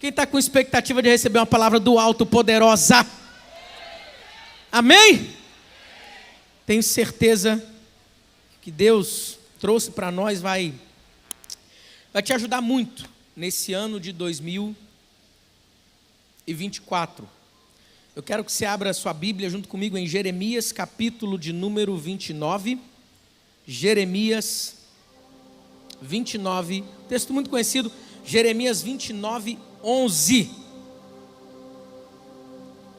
Quem está com expectativa de receber uma palavra do alto, poderosa? Amém? Tenho certeza que Deus trouxe para nós, vai te ajudar muito nesse ano de 2024. Eu quero que você abra a sua Bíblia junto comigo em Jeremias, capítulo de número 29. Jeremias 29, texto muito conhecido, Jeremias 29, 11.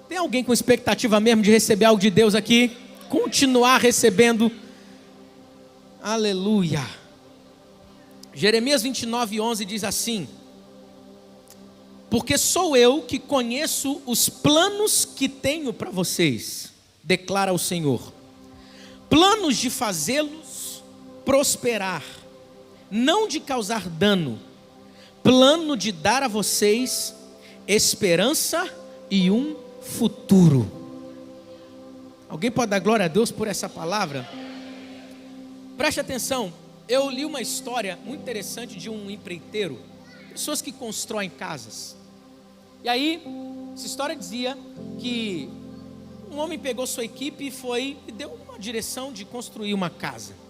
Tem alguém com expectativa mesmo de receber algo de Deus aqui? Continuar recebendo? Aleluia. Jeremias 29, 11 diz assim: porque sou eu que conheço os planos que tenho para vocês, declara o Senhor, planos de fazê-los prosperar, não de causar dano, plano de dar a vocês esperança e um futuro. Alguém pode dar glória a Deus por essa palavra? Preste atenção, eu li uma história muito interessante de um empreiteiro, pessoas que constroem casas. E aí, essa história dizia que um homem pegou sua equipe e deu uma direção de construir uma casa.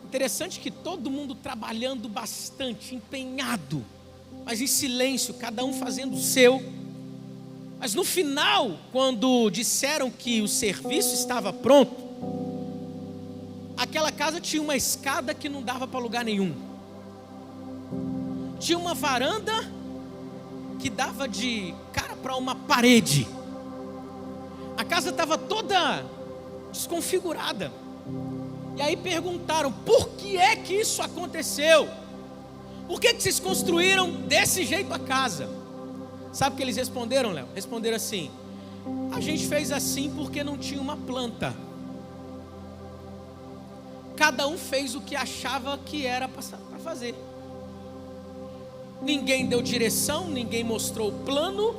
Interessante que todo mundo trabalhando bastante, empenhado, mas em silêncio, cada um fazendo o seu. Mas no final, quando disseram que o serviço estava pronto, aquela casa tinha uma escada que não dava para lugar nenhum. Tinha uma varanda que dava de cara para uma parede. A casa estava toda desconfigurada. E aí perguntaram, por que é que isso aconteceu? Por que vocês construíram desse jeito a casa? Sabe o que eles responderam, Léo? Responderam assim: a gente fez assim porque não tinha uma planta. Cada um fez o que achava que era para fazer. Ninguém deu direção, ninguém mostrou o plano,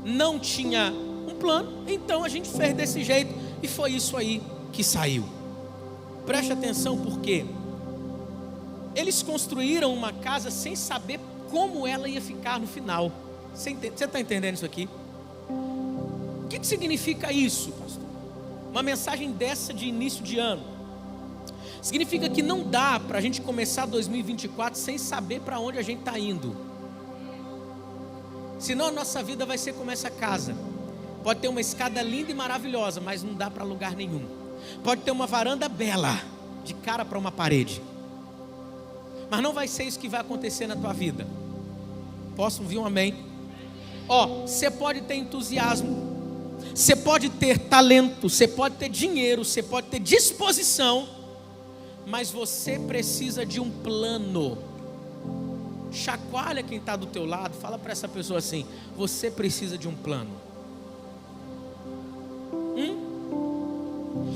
não tinha um plano, então a gente fez desse jeito e foi isso aí que saiu. Preste atenção, porque eles construíram uma casa sem saber como ela ia ficar no final. Você está entendendo isso aqui? O que significa isso, pastor? Uma mensagem dessa de início de ano significa que não dá para a gente começar 2024 sem saber para onde a gente está indo. Senão a nossa vida vai ser como essa casa. Pode ter uma escada linda e maravilhosa, mas não dá para lugar nenhum. Pode ter uma varanda bela, de cara para uma parede, mas não vai ser isso que vai acontecer na tua vida. Posso ouvir um amém? Você pode ter entusiasmo, você pode ter talento, você pode ter dinheiro, você pode ter disposição, mas você precisa de um plano. Chacoalha quem está do teu lado, fala para essa pessoa assim: você precisa de um plano.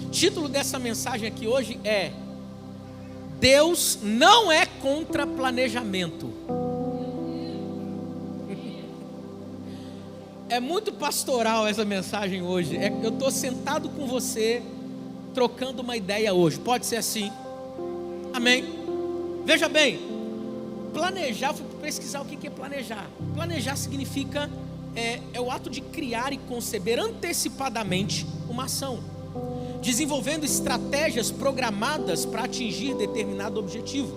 O título dessa mensagem aqui hoje é: Deus não é contra planejamento. É muito pastoral essa mensagem hoje. Eu estou sentado com você, trocando uma ideia hoje. Pode ser assim? Amém? Veja bem, planejar, fui pesquisar o que é planejar. Planejar significa, é o ato de criar e conceber antecipadamente uma ação, desenvolvendo estratégias programadas para atingir determinado objetivo.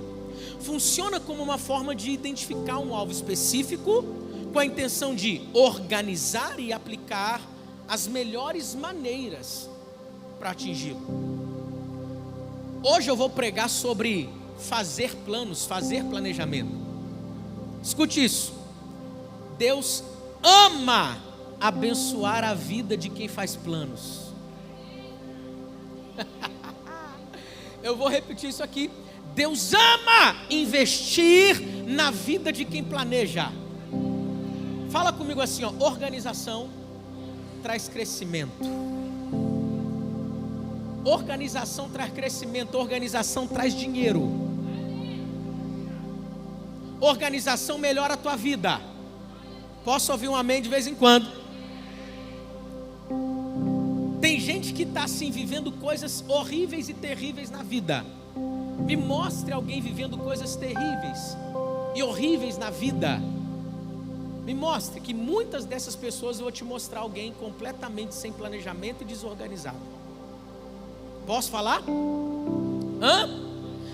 Funciona como uma forma de identificar um alvo específico com a intenção de organizar e aplicar as melhores maneiras para atingi-lo. Hoje eu vou pregar sobre fazer planos, fazer planejamento. Escute isso: Deus ama abençoar a vida de quem faz planos. Eu vou repetir isso aqui: Deus ama investir na vida de quem planeja. Fala comigo assim, organização traz crescimento. Organização traz crescimento, organização traz dinheiro. Organização melhora a tua vida. Posso ouvir um amém de vez em quando? Tem gente que está assim, vivendo coisas horríveis e terríveis na vida. Me mostre alguém vivendo coisas terríveis e horríveis na vida. Me mostre que muitas dessas pessoas eu vou te mostrar alguém completamente sem planejamento e desorganizado. Posso falar?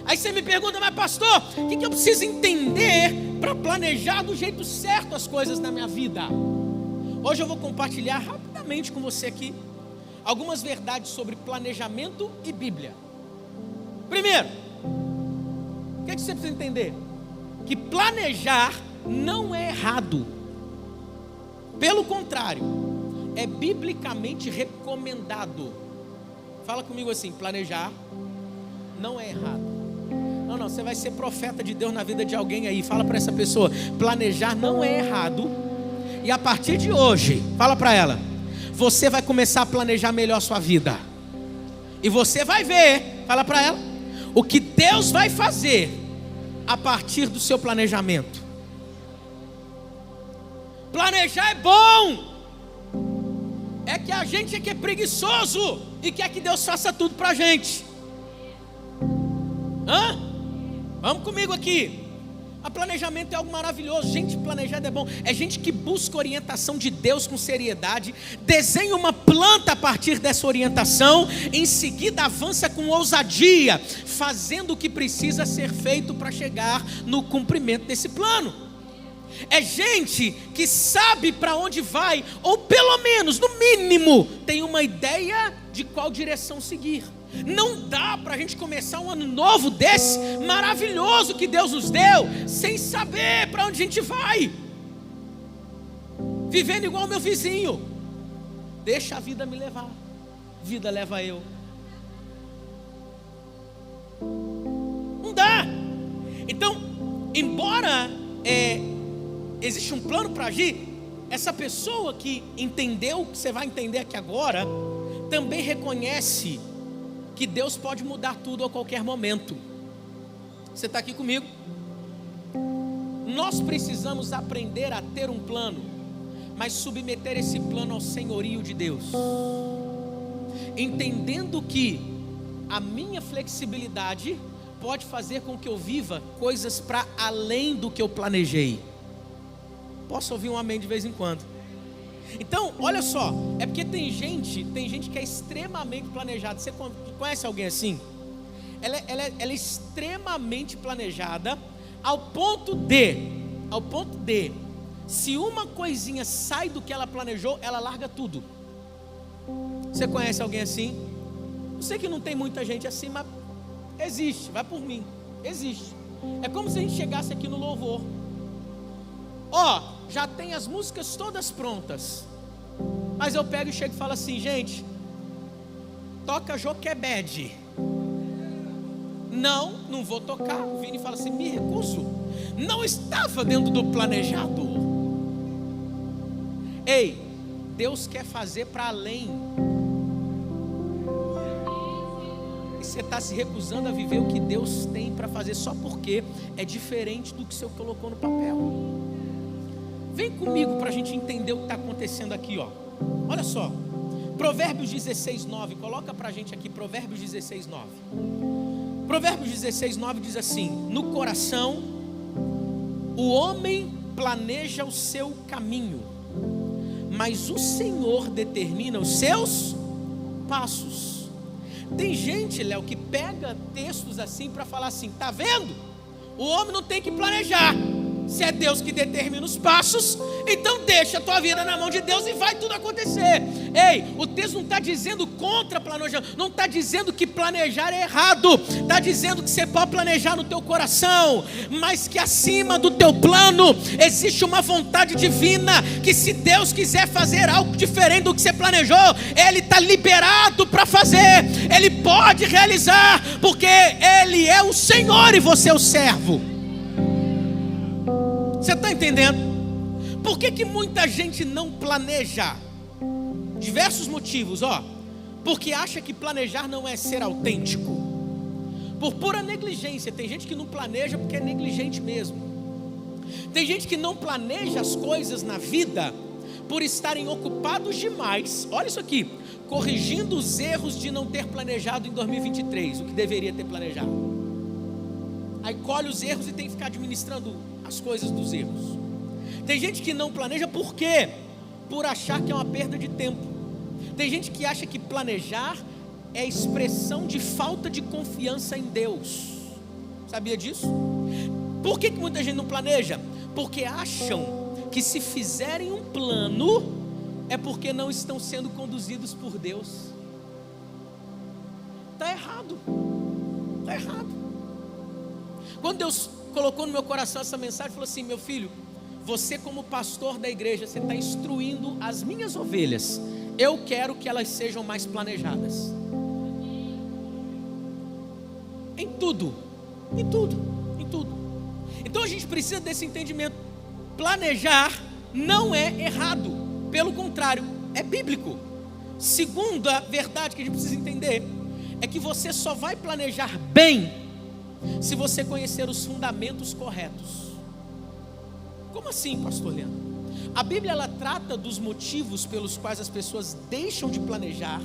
Aí você me pergunta, mas pastor, o que eu preciso entender para planejar do jeito certo as coisas na minha vida? Hoje eu vou compartilhar rapidamente com você aqui algumas verdades sobre planejamento e Bíblia. Primeiro, o que você precisa entender? Que planejar não é errado. Pelo contrário, é biblicamente recomendado. Fala comigo assim: planejar não é errado. Não, você vai ser profeta de Deus na vida de alguém aí. Fala para essa pessoa: planejar não é errado. E a partir de hoje, fala para ela, você vai começar a planejar melhor a sua vida. E você vai ver, fala para ela, o que Deus vai fazer a partir do seu planejamento. Planejar é bom. É que a gente é que é preguiçoso e quer que Deus faça tudo para a gente. Vamos comigo aqui. A planejamento é algo maravilhoso. Gente planejada é bom. É gente que busca orientação de Deus com seriedade, desenha uma planta a partir dessa orientação, em seguida avança com ousadia, fazendo o que precisa ser feito para chegar no cumprimento desse plano. É gente que sabe para onde vai, ou pelo menos, no mínimo, tem uma ideia de qual direção seguir. Não dá para a gente começar um ano novo desse, maravilhoso que Deus nos deu, sem saber para onde a gente vai. Vivendo igual o meu vizinho. Deixa a vida me levar. Vida leva eu. Não dá. Então, embora existe um plano para agir, essa pessoa que entendeu o que você vai entender aqui agora, também reconhece que Deus pode mudar tudo a qualquer momento. Você está aqui comigo? Nós precisamos aprender a ter um plano, mas submeter esse plano ao senhorio de Deus, entendendo que a minha flexibilidade pode fazer com que eu viva coisas para além do que eu planejei. Posso ouvir um amém de vez em quando? Então, olha só, é porque tem gente que é extremamente planejada. Você conhece alguém assim? Ela é extremamente planejada ao ponto de, se uma coisinha sai do que ela planejou, ela larga tudo. Você conhece alguém assim? Eu sei que não tem muita gente assim, mas existe, vai por mim, existe. É como se a gente chegasse aqui no louvor. Já tem as músicas todas prontas, mas eu pego e chego e falo assim: gente, toca Joquebed. Não vou tocar. O Vini fala assim: me recuso. Não estava dentro do planejado. Ei, Deus quer fazer para além. E você está se recusando a viver o que Deus tem para fazer só porque é diferente do que você colocou no papel. Vem comigo para a gente entender o que está acontecendo aqui, Olha só, Provérbios 16:9, coloca para a gente aqui, Provérbios 16:9. Provérbios 16:9 diz assim: no coração o homem planeja o seu caminho, mas o Senhor determina os seus passos. Tem gente, Léo, que pega textos assim para falar assim: tá vendo? O homem não tem que planejar. Se é Deus que determina os passos, então deixa a tua vida na mão de Deus e vai tudo acontecer. Ei, o texto não está dizendo contra planejar, não está dizendo que planejar é errado, está dizendo que você pode planejar no teu coração, mas que acima do teu plano existe uma vontade divina, que se Deus quiser fazer algo diferente do que você planejou, Ele está liberado para fazer, Ele pode realizar, porque Ele é o Senhor e você é o servo. Você está entendendo? Por que muita gente não planeja? Diversos motivos, porque acha que planejar não é ser autêntico. Por pura negligência. Tem gente que não planeja porque é negligente mesmo. Tem gente que não planeja as coisas na vida por estarem ocupados demais. Olha isso aqui, corrigindo os erros de não ter planejado em 2023 o que deveria ter planejado. Aí colhe os erros e tem que ficar administrando as coisas dos erros. Tem gente que não planeja por quê? Por achar que é uma perda de tempo. Tem gente que acha que planejar é expressão de falta de confiança em Deus. Sabia disso? Por que muita gente não planeja? Porque acham que se fizerem um plano é porque não estão sendo conduzidos por Deus. Está errado. Está errado. Quando Deus colocou no meu coração essa mensagem, falou assim: meu filho, você como pastor da igreja, você está instruindo as minhas ovelhas. Eu quero que elas sejam mais planejadas. Em tudo. Em tudo. Em tudo. Então a gente precisa desse entendimento. Planejar não é errado. Pelo contrário, é bíblico. Segunda verdade que a gente precisa entender é que você só vai planejar bem se você conhecer os fundamentos corretos. Como assim, pastor Leandro? A Bíblia ela trata dos motivos pelos quais as pessoas deixam de planejar,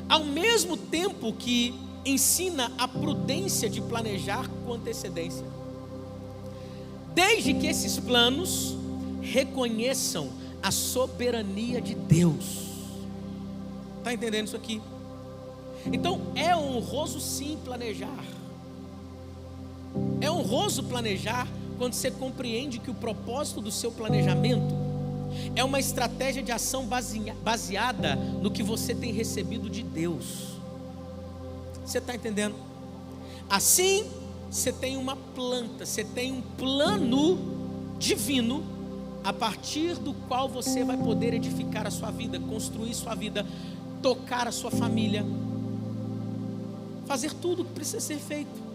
ao mesmo tempo que ensina a prudência de planejar com antecedência, desde que esses planos reconheçam a soberania de Deus. Está entendendo isso aqui? Então é honroso sim planejar. É honroso planejar quando você compreende que o propósito do seu planejamento é uma estratégia de ação baseada no que você tem recebido de Deus. Você está entendendo? Assim, você tem uma planta, você tem um plano divino a partir do qual você vai poder edificar a sua vida, construir sua vida, tocar a sua família, fazer tudo o que precisa ser feito.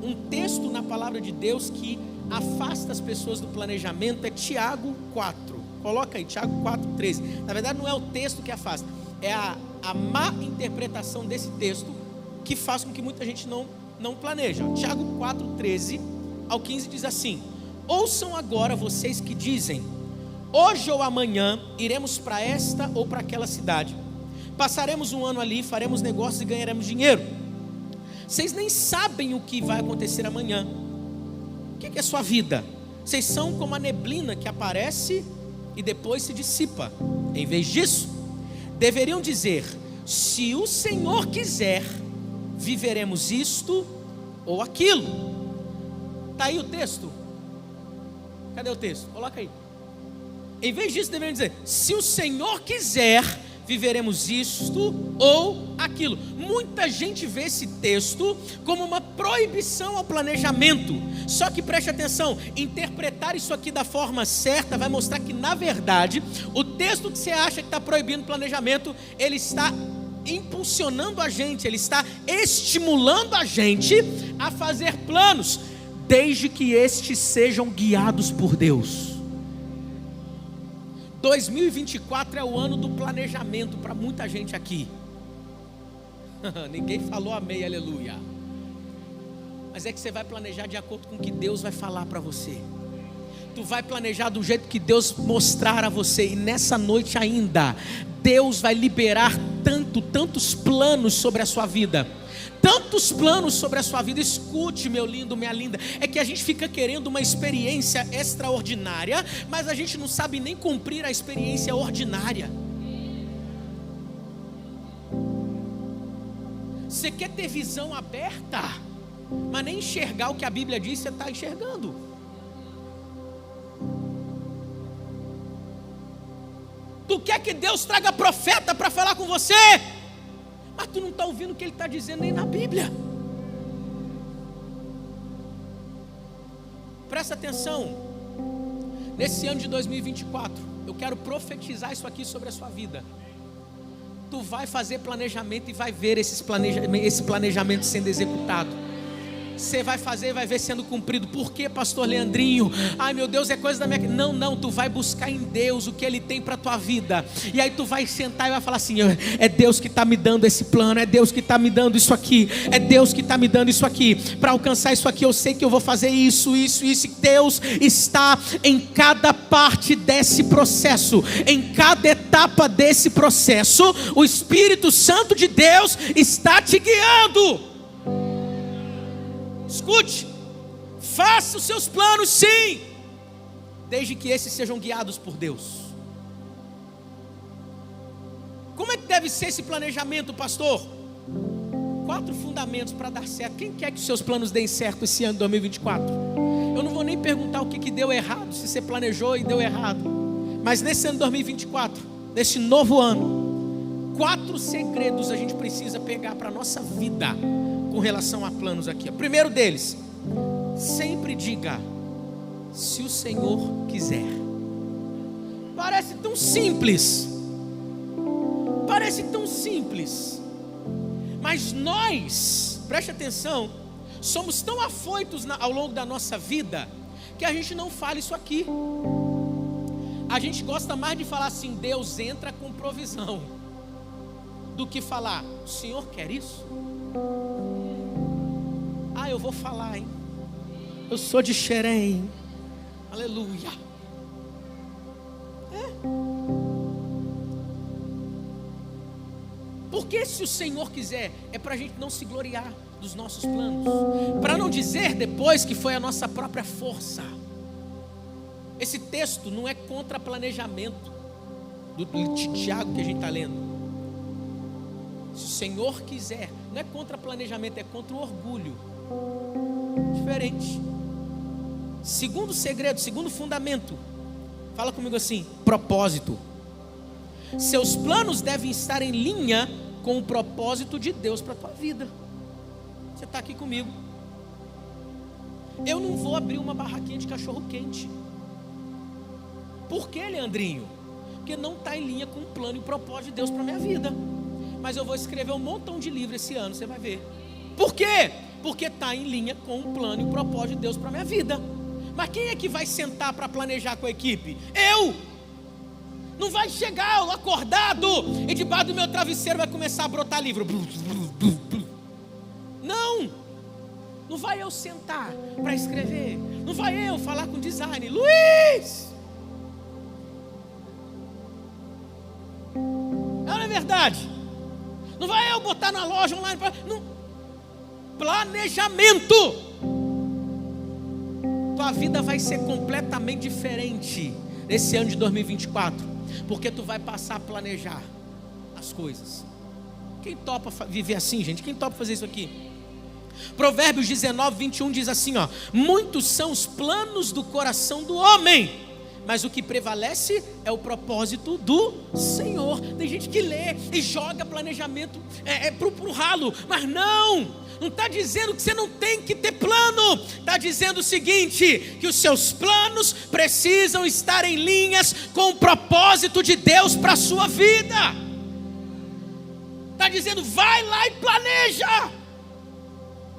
Um texto na palavra de Deus que afasta as pessoas do planejamento é Tiago 4. Coloca aí, Tiago 4:13. Na verdade não é o texto que afasta, é a má interpretação desse texto que faz com que muita gente não planeja. Tiago 4:13 ao 15 diz assim: ouçam agora vocês que dizem: hoje ou amanhã iremos para esta ou para aquela cidade, passaremos um ano ali, faremos negócios e ganharemos dinheiro. Vocês nem sabem o que vai acontecer amanhã. O que é sua vida? Vocês são como a neblina que aparece e depois se dissipa. Em vez disso, deveriam dizer: se o Senhor quiser, viveremos isto ou aquilo. Está aí o texto? Cadê o texto? Coloca aí. Em vez disso, deveriam dizer: se o Senhor quiser, viveremos isto ou aquilo. Muita gente vê esse texto como uma proibição ao planejamento. Só que preste atenção, interpretar isso aqui da forma certa vai mostrar que na verdade o texto que você acha que está proibindo o planejamento, ele está impulsionando a gente, ele está estimulando a gente a fazer planos, desde que estes sejam guiados por Deus. 2024 é o ano do planejamento para muita gente aqui. Ninguém falou amém, aleluia. Mas é que você vai planejar de acordo com o que Deus vai falar para você. Tu vai planejar do jeito que Deus mostrar a você. E nessa noite ainda, Deus vai liberar tantos planos sobre a sua vida. Tantos planos sobre a sua vida. Escute, meu lindo, minha linda. É que a gente fica querendo uma experiência extraordinária, mas a gente não sabe nem cumprir a experiência ordinária. Você quer ter visão aberta, mas nem enxergar o que a Bíblia diz, você está enxergando. Tu quer que Deus traga profeta para falar com você, mas tu não está ouvindo o que Ele está dizendo nem na Bíblia. Presta atenção. Nesse ano de 2024, eu quero profetizar isso aqui sobre a sua vida. Tu vai fazer planejamento e vai ver esse planejamento sendo executado. Você vai fazer e vai ver sendo cumprido. Por que, pastor Leandrinho? Ai meu Deus, é coisa da minha... Não, tu vai buscar em Deus o que Ele tem para a tua vida. E aí tu vai sentar e vai falar assim: é Deus que está me dando esse plano, é Deus que está me dando isso aqui, é Deus que está me dando isso aqui. Para alcançar isso aqui eu sei que eu vou fazer isso. E Deus está em cada parte desse processo, em cada etapa desse processo. O Espírito Santo de Deus está te guiando. Escute, faça os seus planos sim, desde que esses sejam guiados por Deus. Como é que deve ser esse planejamento, pastor? 4 fundamentos para dar certo. Quem quer que os seus planos deem certo esse ano de 2024? Eu não vou nem perguntar o que deu errado, se você planejou e deu errado. Mas nesse ano de 2024, nesse novo ano, 4 segredos a gente precisa pegar para a nossa vida com relação a planos aqui. O primeiro deles, sempre diga, se o Senhor quiser. Parece tão simples. Parece tão simples. Mas nós, preste atenção, somos tão afoitos ao longo da nossa vida que a gente não fala isso aqui. A gente gosta mais de falar assim, Deus entra com provisão, do que falar, o Senhor quer isso? Ah, eu vou falar, hein? Eu sou de Xerém. Aleluia. Porque se o Senhor quiser, é para a gente não se gloriar dos nossos planos, para não dizer depois que foi a nossa própria força. Esse texto não é contra planejamento do Tiago que a gente está lendo. Se o Senhor quiser, não é contra planejamento, é contra o orgulho. Diferente. Segundo segredo, segundo fundamento, fala comigo assim, propósito. Seus planos devem estar em linha com o propósito de Deus para a tua vida. Você está aqui comigo. Eu não vou abrir uma barraquinha de cachorro quente. Por que, Leandrinho? Porque não está em linha com o plano e o propósito de Deus para a minha vida. Mas eu vou escrever um montão de livros esse ano, você vai ver. Por quê? Porque está em linha com o plano e o propósito de Deus para a minha vida. Mas quem é que vai sentar para planejar com a equipe? Eu! Não vai chegar eu acordado e debaixo do meu travesseiro vai começar a brotar livro. Não! Não vai eu sentar para escrever. Não vai eu falar com design. Luiz! Não é verdade? Não vai eu botar na loja online. Não. Planejamento. Tua vida vai ser completamente diferente nesse ano de 2024. Porque tu vai passar a planejar as coisas. Quem topa viver assim, gente? Quem topa fazer isso aqui? Provérbios 19, 21 diz assim, ó: muitos são os planos do coração do homem, mas o que prevalece é o propósito do Senhor. Tem gente que lê e joga planejamento pro ralo. Mas não está dizendo que você não tem que ter plano. Está dizendo o seguinte, que os seus planos precisam estar em linhas com o propósito de Deus para a sua vida. Está dizendo, vai lá e planeja.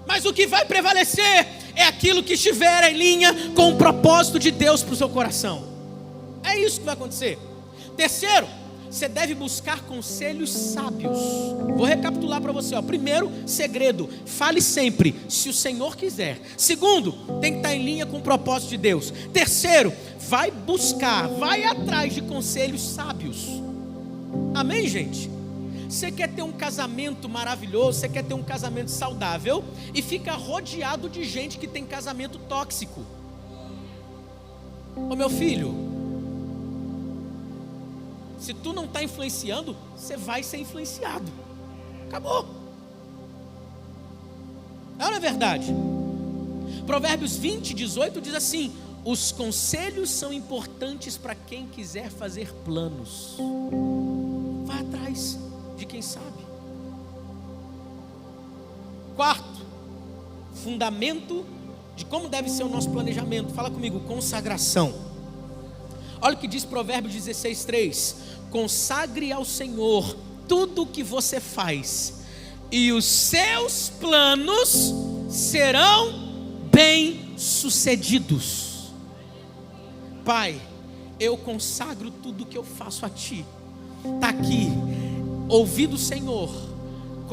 Mas o que vai prevalecer é aquilo que estiver em linha com o propósito de Deus para o seu coração. É isso que vai acontecer. Terceiro, você deve buscar conselhos sábios. Vou recapitular para você, ó. Primeiro, segredo, fale sempre, se o Senhor quiser. Segundo, tem que estar em linha com o propósito de Deus. Terceiro, vai buscar, vai atrás de conselhos sábios. Amém, gente? Você quer ter um casamento maravilhoso, você quer ter um casamento saudável e fica rodeado de gente que tem casamento tóxico. Ô meu filho, se tu não está influenciando, você vai ser influenciado. Acabou. Não é verdade? Provérbios 20, 18 diz assim: os conselhos são importantes para quem quiser fazer planos. Vai atrás de quem sabe. Quarto, fundamento de como deve ser o nosso planejamento. Fala comigo, consagração. Olha o que diz Provérbios 16, 3: consagre ao Senhor tudo o que você faz, e os seus planos serão bem-sucedidos. Pai, eu consagro tudo o que eu faço a Ti. Está aqui, ouvi do Senhor,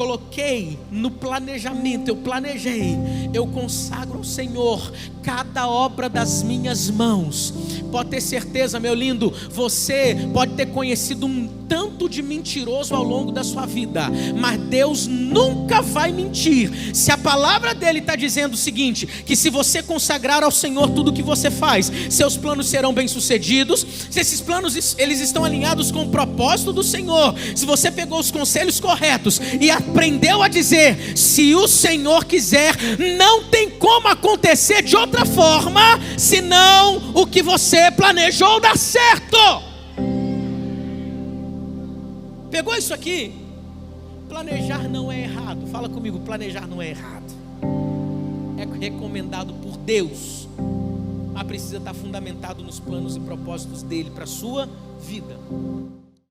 coloquei no planejamento, eu planejei, eu consagro ao Senhor cada obra das minhas mãos. Pode ter certeza, meu lindo, você pode ter conhecido um tanto de mentiroso ao longo da sua vida, mas Deus nunca vai mentir. Se a palavra dele está dizendo o seguinte, que se você consagrar ao Senhor tudo que você faz, seus planos serão bem-sucedidos. Se esses planos eles estão alinhados com o propósito do Senhor, se você pegou os conselhos corretos e aprendeu a dizer, se o Senhor quiser, não tem como acontecer de outra forma, senão o que você planejou dar certo. Pegou isso aqui? Planejar não é errado. Fala comigo, planejar não é errado. É recomendado por Deus, mas precisa estar fundamentado nos planos e propósitos dele para a sua vida.